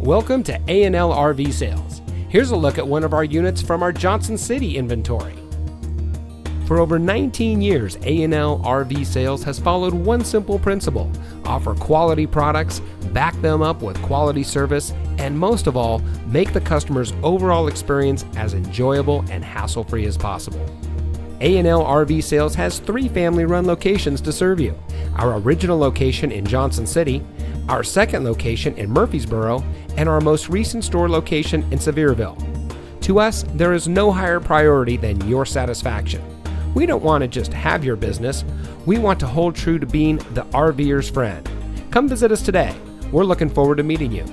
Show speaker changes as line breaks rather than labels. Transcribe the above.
Welcome to A&L RV Sales. Here's a look at one of our units from our Johnson City inventory. For over 19 years, A&L RV Sales has followed one simple principle: offer quality products, back them up with quality service, and most of all, make the customer's overall experience as enjoyable and hassle-free as possible. A&L RV Sales has 3 family-run locations to serve you: our original location in Johnson City, our second location in Murfreesboro, and our most recent store location in Sevierville. To us, there is no higher priority than your satisfaction. We don't want to just have your business. We want to hold true to being the RVer's friend. Come visit us today. We're looking forward to meeting you.